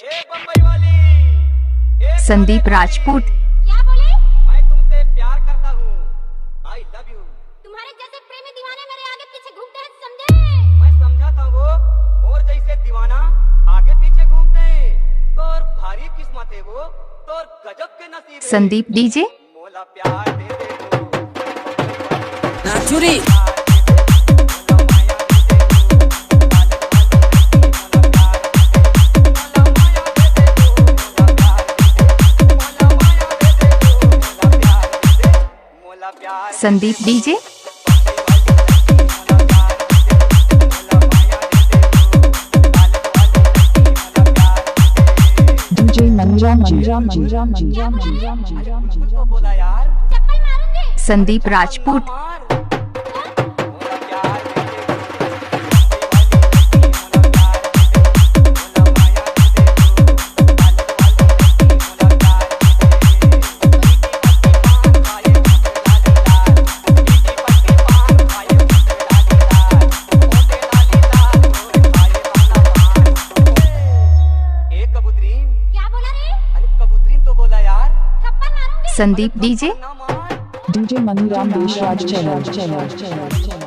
बम्बई वाली, संदीप राजपूत। क्या बोले? मैं तुमसे प्यार करता हूँ। I love you. तुम्हारे जैसे प्रेमी दीवाने मेरे आगे पीछे घूमते हैं, समझे? मैं समझा था वो मोर जैसे दीवाना आगे पीछे घूमते हैं। तोर भारी किस्मत है वो, तोर गजब के नसीब है। संदीप डीजे। मोला प्यार दे दे दो। नाचुरी संदीप डीजे। DJ Manjanji. तो बोला यार चप्पल मारूंगी। संदीप राजपूत। मार। क्या बोला रे? अरे कबूतरीन तो बोला यार। थप्पड़ मारूंगी। संदीप डीजे। ना मार। DJ Maniram Deshraj Channel.